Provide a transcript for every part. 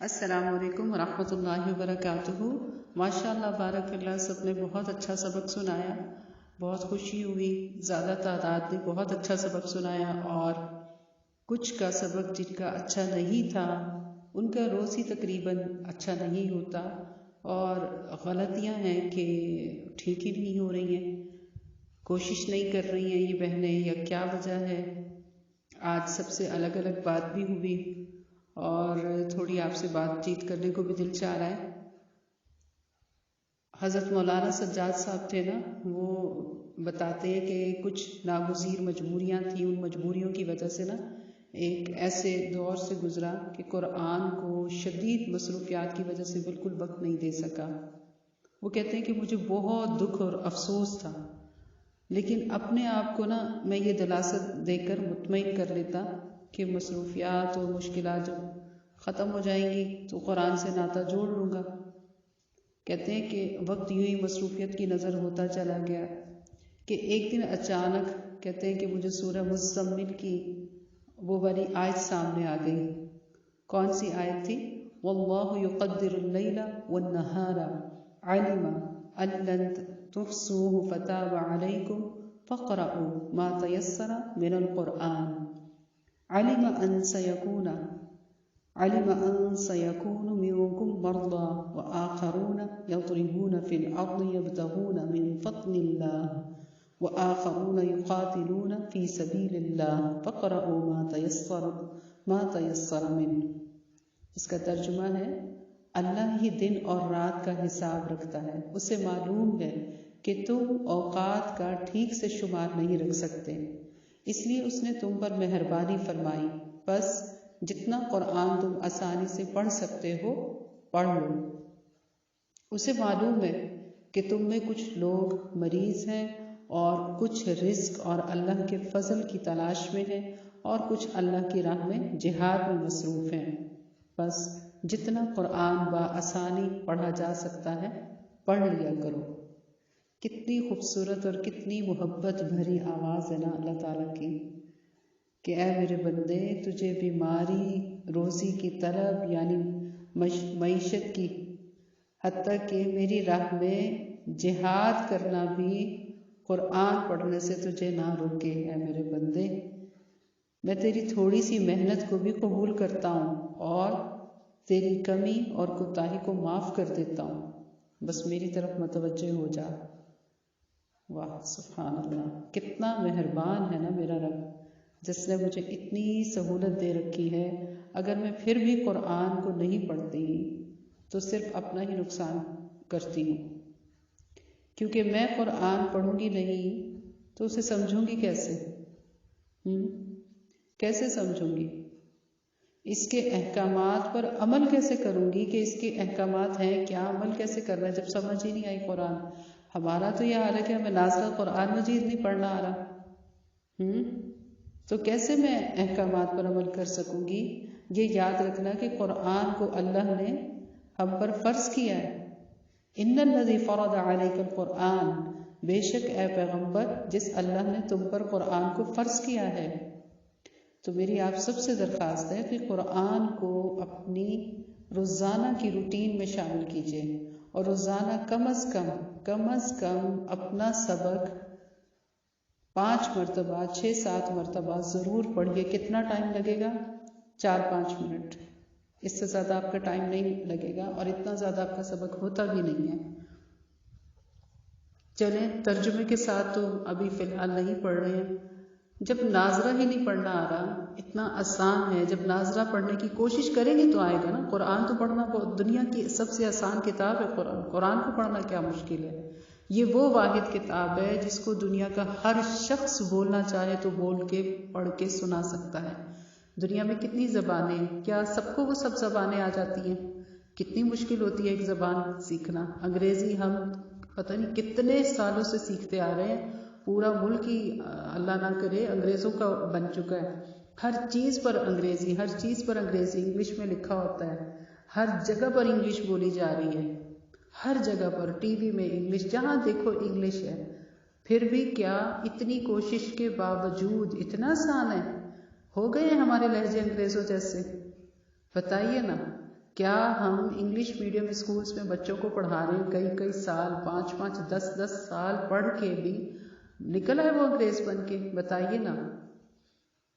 السلام علیکم ورحمۃ اللہ وبرکاتہ۔ ماشاءاللہ بارک اللہ، سب نے بہت اچھا سبق سنایا، بہت خوشی ہوئی، زیادہ تعداد نے بہت اچھا سبق سنایا، اور کچھ کا سبق جن کا اچھا نہیں تھا ان کا روز ہی تقریباً اچھا نہیں ہوتا، اور غلطیاں ہیں کہ ٹھیک ہی نہیں ہو رہی ہیں، کوشش نہیں کر رہی ہیں یہ بہنیں، یا کیا وجہ ہے۔ آج سب سے الگ الگ بات بھی ہوئی اور تھوڑی آپ سے بات چیت کرنے کو بھی دل چاہ رہا ہے۔ حضرت مولانا سجاد صاحب تھے نا، وہ بتاتے ہیں کہ کچھ ناگزیر مجبوریاں تھیں، ان مجبوریوں کی وجہ سے نا ایک ایسے دور سے گزرا کہ قرآن کو شدید مصروفیات کی وجہ سے بالکل وقت نہیں دے سکا۔ وہ کہتے ہیں کہ مجھے بہت دکھ اور افسوس تھا، لیکن اپنے آپ کو نا میں یہ دلاسا دے کر مطمئن کر لیتا کہ مصروفیات اور مشکلات جب ختم ہو جائیں گی تو قرآن سے ناطہ جوڑ لوں گا۔ کہتے ہیں کہ وقت یوں ہی مصروفیت کی نظر ہوتا چلا گیا کہ ایک دن اچانک کہتے ہیں کہ مجھے سورہ مزمل کی وہ والی آیت سامنے آ گئی۔ کون سی آیت تھی؟ واللہ یقدر اللیل والنہار علم ان لن تحصوه فتاب علیکم فاقرؤوا ما تیسر من القرآن علم ان سيكون منكم مرضى وآخرون يضربون في الأرض يبتغون من فضل الله وآخرون يقاتلون في سبيل الله فاقرؤوا ما تيسر منه۔ اس کا ترجمہ ہے، اللہ ہی دن اور رات کا حساب رکھتا ہے، اسے معلوم ہے کہ تم اوقات کا ٹھیک سے شمار نہیں رکھ سکتے، اس لیے اس نے تم پر مہربانی فرمائی، بس جتنا قرآن تم آسانی سے پڑھ سکتے ہو پڑھ لو۔ اسے معلوم ہے کہ تم میں کچھ لوگ مریض ہیں اور کچھ رزق اور اللہ کے فضل کی تلاش میں ہیں، اور کچھ اللہ کی راہ میں جہاد میں مصروف ہیں، بس جتنا قرآن بآسانی پڑھا جا سکتا ہے پڑھ لیا کرو۔ کتنی خوبصورت اور کتنی محبت بھری آواز ہے نا اللہ تعالیٰ کی کہ اے میرے بندے، تجھے بیماری، روزی کی طلب یعنی معیشت کی، حتیٰ کہ میری راہ میں جہاد کرنا بھی قرآن پڑھنے سے تجھے نہ روکے۔ اے میرے بندے، میں تیری تھوڑی سی محنت کو بھی قبول کرتا ہوں اور تیری کمی اور کوتاہی کو معاف کر دیتا ہوں، بس میری طرف متوجہ ہو جا۔ واہ سبحان اللہ، کتنا مہربان ہے نا میرا رب، جس نے مجھے اتنی سہولت دے رکھی ہے۔ اگر میں پھر بھی قرآن کو نہیں پڑھتی تو صرف اپنا ہی نقصان کرتی ہوں، کیونکہ میں قرآن پڑھوں گی نہیں تو اسے سمجھوں گی کیسے؟ کیسے سمجھوں گی؟ اس کے احکامات پر عمل کیسے کروں گی کہ اس کے احکامات ہیں کیا، عمل کیسے کرنا ہے جب سمجھ ہی نہیں آئی قرآن؟ ہمارا تو یہ حال ہے کہ ہمیں نازلہ قرآن مجید نہیں پڑھنا آ رہا، تو کیسے میں احکامات پر عمل کر سکوں گی؟ یہ یاد رکھنا کہ قرآن کو اللہ نے ہم پر فرض کیا ہے۔ ان الذی فرض علیک القرآن، بے شک اے پیغمبر جس اللہ نے تم پر قرآن کو فرض کیا ہے۔ تو میری آپ سب سے درخواست ہے کہ قرآن کو اپنی روزانہ کی روٹین میں شامل کیجیے، اور روزانہ کم از کم اپنا سبق 5 مرتبہ 6-7 مرتبہ ضرور پڑھیے۔ کتنا ٹائم لگے گا؟ 4-5 منٹ، اس سے زیادہ آپ کا ٹائم نہیں لگے گا، اور اتنا زیادہ آپ کا سبق ہوتا بھی نہیں ہے۔ چلیں ترجمے کے ساتھ تو ابھی فی الحال نہیں پڑھ رہے ہیں۔ جب ناظرہ ہی نہیں پڑھنا آ رہا، اتنا آسان ہے، جب ناظرہ پڑھنے کی کوشش کریں گے تو آئے گا نا۔ قرآن تو پڑھنا دنیا کی سب سے آسان کتاب ہے قرآن کو پڑھنا کیا مشکل ہے؟ یہ وہ واحد کتاب ہے جس کو دنیا کا ہر شخص بولنا چاہے تو بول کے پڑھ کے سنا سکتا ہے۔ دنیا میں کتنی زبانیں ہیں، کیا سب کو وہ سب زبانیں آ جاتی ہیں؟ کتنی مشکل ہوتی ہے ایک زبان سیکھنا۔ انگریزی ہم پتہ نہیں کتنے سالوں سے سیکھتے آ رہے ہیں، پورا ملک ہی اللہ نہ کرے انگریزوں کا بن چکا ہے۔ ہر چیز پر انگریزی، ہر چیز پر انگریزی، انگلش میں لکھا ہوتا ہے، ہر جگہ پر انگلش بولی جا رہی ہے، ہر جگہ پر، ٹی وی میں انگلش، جہاں دیکھو انگلش ہے۔ پھر بھی کیا اتنی کوشش کے باوجود اتنا آسان ہے؟ ہو گئے ہیں ہمارے لہجے انگریزوں جیسے؟ بتائیے نا، کیا ہم انگلش میڈیم اسکولس میں بچوں کو پڑھا رہے ہیں کئی کئی سال، 5 10 سال پڑھ کے بھی نکل آئے وہ انگریز بن کے؟ بتائیے نا،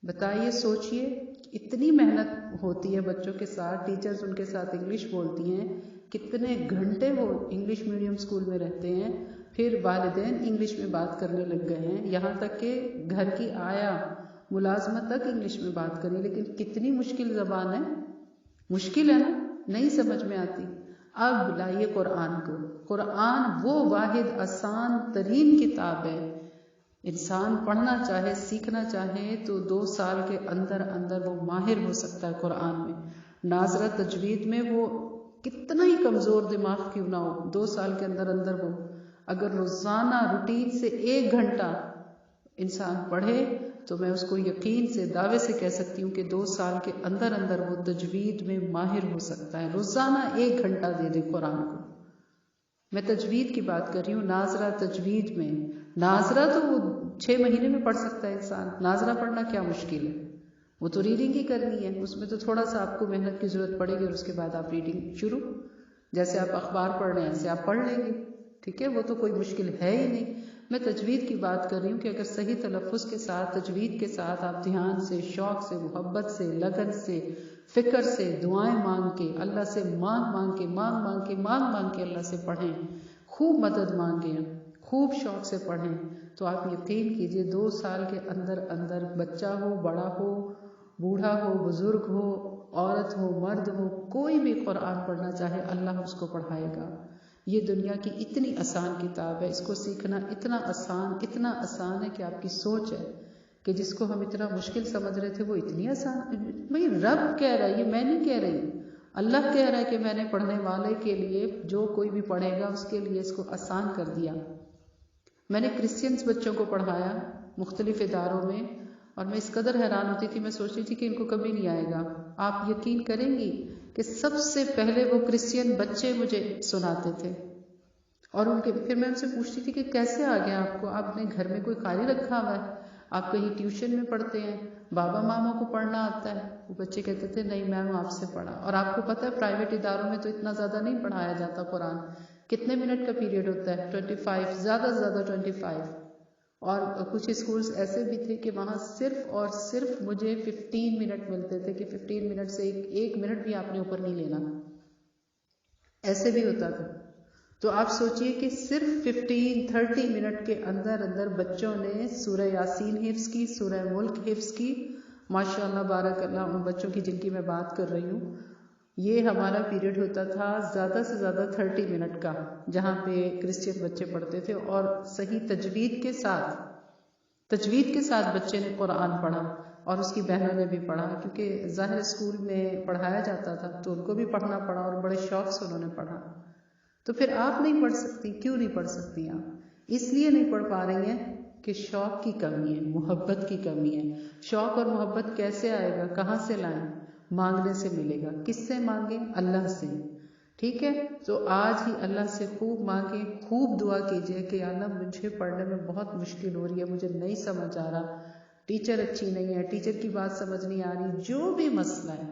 بتائیے، سوچئے، اتنی محنت ہوتی ہے بچوں کے ساتھ، ٹیچرز ان کے ساتھ انگلش بولتی ہیں، کتنے گھنٹے وہ انگلش میڈیم اسکول میں رہتے ہیں، پھر والدین انگلش میں بات کرنے لگ گئے ہیں، یہاں تک کہ گھر کی آیا ملازمت تک انگلش میں بات کریں، لیکن کتنی مشکل زبان ہے، مشکل ہے نا، نہیں سمجھ میں آتی۔ اب لائیے قرآن کو، قرآن وہ واحد آسان ترین کتاب ہے، انسان پڑھنا چاہے، سیکھنا چاہے تو 2 سال کے اندر اندر وہ ماہر ہو سکتا ہے قرآن میں۔ ناظرہ تجوید میں وہ کتنا ہی کمزور دماغ کیوں نہ ہو، 2 سال کے اندر اندر وہ اگر روزانہ روٹین سے 1 گھنٹہ انسان پڑھے تو میں اس کو یقین سے، دعوے سے کہہ سکتی ہوں کہ 2 سال کے اندر اندر وہ تجوید میں ماہر ہو سکتا ہے۔ روزانہ 1 گھنٹہ دے دے قرآن کو۔ میں تجوید کی بات کر رہی ہوں، ناظرہ تجوید میں۔ ناظرہ تو وہ 6 مہینے میں پڑھ سکتا ہے انسان، ناظرہ پڑھنا کیا مشکل ہے، وہ تو ریڈنگ ہی کرنی ہے، اس میں تو تھوڑا سا آپ کو محنت کی ضرورت پڑے گی، اور اس کے بعد آپ ریڈنگ شروع، جیسے آپ اخبار پڑھ رہے ہیں ایسے آپ پڑھ لیں گے، ٹھیک ہے، وہ تو کوئی مشکل ہے ہی نہیں۔ میں تجوید کی بات کر رہی ہوں کہ اگر صحیح تلفظ کے ساتھ، تجوید کے ساتھ آپ دھیان سے، شوق سے، محبت سے، لگن سے، فکر سے، دعائیں مانگ کے، اللہ سے مانگ کے اللہ سے پڑھیں، خوب مدد مانگیں، خوب شوق سے پڑھیں، تو آپ یقین کیجئے 2 سال کے اندر اندر بچہ ہو، بڑا ہو، بوڑھا ہو، بزرگ ہو، عورت ہو، مرد ہو، کوئی بھی قرآن پڑھنا چاہے اللہ اس کو پڑھائے گا۔ یہ دنیا کی اتنی آسان کتاب ہے، اس کو سیکھنا اتنا آسان ہے کہ آپ کی سوچ ہے کہ جس کو ہم اتنا مشکل سمجھ رہے تھے وہ اتنی آسان۔ بھئی رب کہہ رہا ہے، یہ میں نہیں کہہ رہی، اللہ کہہ رہا ہے کہ میں نے پڑھنے والے کے لیے، جو کوئی بھی پڑھے گا اس کے لیے اس کو آسان کر دیا۔ میں نے کرسچنز بچوں کو پڑھایا مختلف اداروں میں، اور میں اس قدر حیران ہوتی تھی، میں سوچتی تھی کہ ان کو کبھی نہیں آئے گا۔ آپ یقین کریں گی کہ سب سے پہلے وہ کرسچین بچے مجھے سناتے تھے، اور ان کے پھر میں ان سے پوچھتی تھی کہ کیسے آ گیا آپ کو، آپ نے گھر میں کوئی قاری رکھا ہوا ہے، آپ کہیں ٹیوشن میں پڑھتے ہیں، بابا ماما کو پڑھنا آتا ہے؟ وہ بچے کہتے تھے نہیں میم آپ سے پڑھا۔ اور آپ کو پتہ ہے پرائیویٹ اداروں میں تو اتنا زیادہ نہیں پڑھایا جاتا قرآن، کتنے منٹ کا پیریڈ ہوتا ہے؟ 25، زیادہ سے زیادہ 25۔ اور کچھ اسکولز ایسے بھی تھے کہ وہاں صرف اور صرف مجھے 15 منٹ ملتے تھے، کہ 15 منٹ سے 1 منٹ بھی آپ نے اوپر نہیں لینا، ایسے بھی ہوتا تھا۔ تو آپ سوچئے کہ صرف 15-30 منٹ کے اندر اندر بچوں نے سورہ یاسین حفظ کی، سورہ ملک حفظ کی، ماشاءاللہ بارک اللہ ان بچوں کی جن کی میں بات کر رہی ہوں۔ یہ ہمارا پیریڈ ہوتا تھا زیادہ سے زیادہ 30 منٹ کا، جہاں پہ کرسچین بچے پڑھتے تھے، اور صحیح تجوید کے ساتھ بچے نے قرآن پڑھا، اور اس کی بہنوں نے بھی پڑھا، کیونکہ ظاہر اسکول میں پڑھایا جاتا تھا تو ان کو بھی پڑھنا پڑا، اور بڑے شوق سے انہوں نے پڑھا۔ تو پھر آپ نہیں پڑھ سکتی، کیوں نہیں پڑھ سکتی آپ؟ اس لیے نہیں پڑھ پا رہی ہیں کہ شوق کی کمی ہے، محبت کی کمی ہے۔ شوق اور محبت کیسے آئے گا، کہاں سے لائیں؟ مانگنے سے ملے گا۔ کس سے مانگیں؟ اللہ سے، ٹھیک ہے؟ تو آج ہی اللہ سے خوب مانگیں، خوب دعا کیجئے کہ اللہ مجھے پڑھنے میں بہت مشکل ہو رہی ہے، مجھے نہیں سمجھ آ رہا، ٹیچر اچھی نہیں ہے، ٹیچر کی بات سمجھ نہیں آ رہی، جو بھی مسئلہ ہے،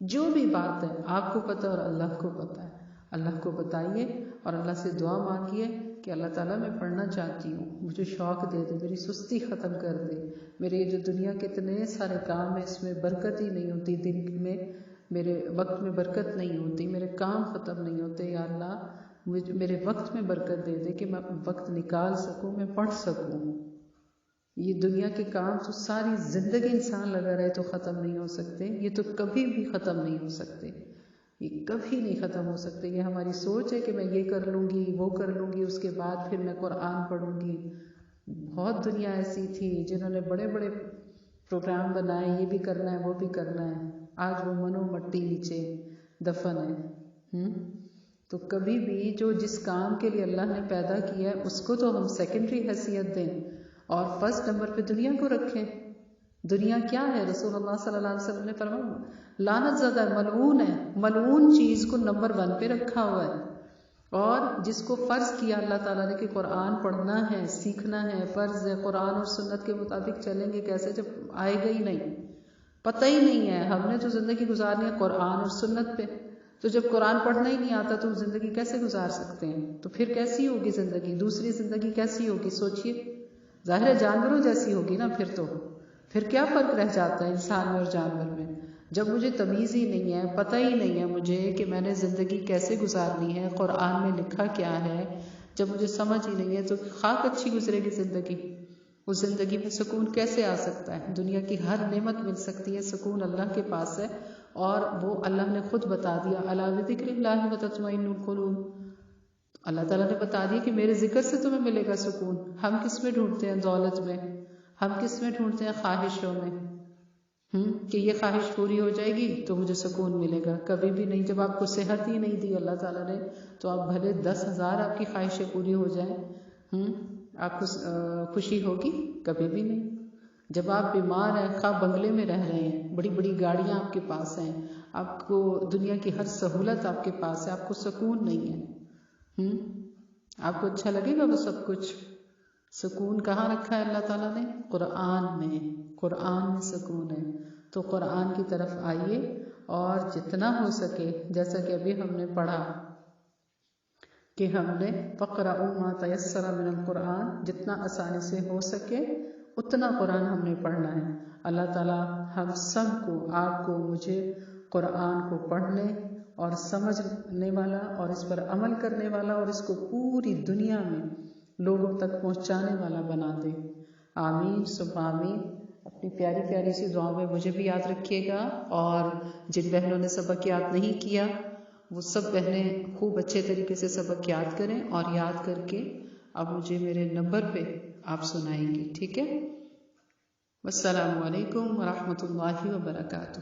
جو بھی بات ہے، آپ کو پتہ اور اللہ کو پتہ ہے، اللہ کو بتائیے اور اللہ سے دعا مانگیے کہ اللہ تعالیٰ میں پڑھنا چاہتی ہوں، مجھے شوق دے دے، میری سستی ختم کر دے، میرے یہ جو دنیا کے اتنے سارے کام ہیں اس میں برکت ہی نہیں ہوتی، دن میں میرے وقت میں برکت نہیں ہوتی، میرے کام ختم نہیں ہوتے، یا اللہ میرے وقت میں برکت دے دے کہ میں وقت نکال سکوں، میں پڑھ سکوں۔ یہ دنیا کے کام تو ساری زندگی انسان لگا رہے تو ختم نہیں ہو سکتے، یہ تو کبھی بھی ختم نہیں ہو سکتے، یہ کبھی نہیں ختم ہو سکتے۔ یہ ہماری سوچ ہے کہ میں یہ کر لوں گی، وہ کر لوں گی، اس کے بعد پھر میں قرآن پڑھوں گی۔ بہت دنیا ایسی تھی جنہوں نے بڑے بڑے پروگرام بنائے، یہ بھی کرنا ہے، وہ بھی کرنا ہے، آج وہ منو مٹی نیچے دفن ہے۔ تو کبھی بھی جو جس کام کے لیے اللہ نے پیدا کیا ہے اس کو تو ہم سیکنڈری حیثیت دیں، اور فرسٹ نمبر پہ دنیا کو رکھیں۔ دنیا کیا ہے؟ رسول اللہ صلی اللہ علیہ وسلم نے فرمایا لعنت زدہ، ملعون ہے، ملعون چیز کو نمبر 1 پہ رکھا ہوا ہے۔ اور جس کو فرض کیا اللہ تعالیٰ نے کہ قرآن پڑھنا ہے، سیکھنا ہے، فرض ہے، قرآن اور سنت کے مطابق چلیں گے کیسے جب آئے گا ہی نہیں، پتہ ہی نہیں ہے، ہم نے تو زندگی گزارنی ہے قرآن اور سنت پہ، تو جب قرآن پڑھنا ہی نہیں آتا تو زندگی کیسے گزار سکتے ہیں؟ تو پھر کیسی ہوگی زندگی؟ دوسری زندگی کیسی ہوگی؟ سوچئے، ظاہر ہے جانوروں جیسی ہوگی نا پھر کیا فرق رہ جاتا ہے انسان میں اور جانور میں؟ جب مجھے تمیز ہی نہیں ہے، پتہ ہی نہیں ہے مجھے کہ میں نے زندگی کیسے گزارنی ہے، قرآن میں لکھا کیا ہے، جب مجھے سمجھ ہی نہیں ہے تو خاک اچھی گزرے گی زندگی. اس زندگی میں سکون کیسے آ سکتا ہے؟ دنیا کی ہر نعمت مل سکتی ہے، سکون اللہ کے پاس ہے، اور وہ اللہ نے خود بتا دیا، الا بذکر اللہ تطمئن القلوب. اللہ تعالیٰ نے بتا دیا کہ میرے ذکر سے تمہیں ملے گا سکون. ہم کس میں ڈھونڈتے ہیں؟ دولت میں. ہم کس میں ڈھونڈتے ہیں؟ خواہشوں میں، کہ یہ خواہش پوری ہو جائے گی تو مجھے سکون ملے گا. کبھی بھی نہیں. جب آپ کو صحت ہی نہیں دی اللہ تعالیٰ نے تو آپ بھلے 10,000 آپ کی خواہشیں پوری ہو جائیں، آپ کو خوشی ہوگی؟ کبھی بھی نہیں. جب آپ بیمار ہیں، خواہ بنگلے میں رہ رہے ہیں، بڑی بڑی گاڑیاں آپ کے پاس ہیں، آپ کو دنیا کی ہر سہولت آپ کے پاس ہے، آپ کو سکون نہیں ہے، آپ کو اچھا لگے گا وہ سب کچھ؟ سکون کہاں رکھا ہے اللہ تعالیٰ نے؟ قرآن میں. قرآن میں سکون ہے. تو قرآن کی طرف آئیے اور جتنا ہو سکے، جیسا کہ ابھی ہم نے پڑھا کہ ہم نے فَقْرَؤْا مَا تَيَسَّرَ مِنَ الْقُرْآنِ، جتنا آسانی سے ہو سکے اتنا قرآن ہم نے پڑھنا ہے. اللہ تعالیٰ ہم سب کو، آپ کو، مجھے قرآن کو پڑھنے اور سمجھنے والا اور اس پر عمل کرنے والا اور اس کو پوری دنیا میں لوگوں تک پہنچانے والا بنا دے. آمین ثم آمین. اپنی پیاری پیاری سی دعاؤں میں مجھے بھی یاد رکھیے گا، اور جن بہنوں نے سبق یاد نہیں کیا وہ سب بہنیں خوب اچھے طریقے سے سبق یاد کریں، اور یاد کر کے اب مجھے میرے نمبر پہ آپ سنائیں گی. ٹھیک ہے؟ والسلام علیکم ورحمۃ اللہ وبرکاتہ.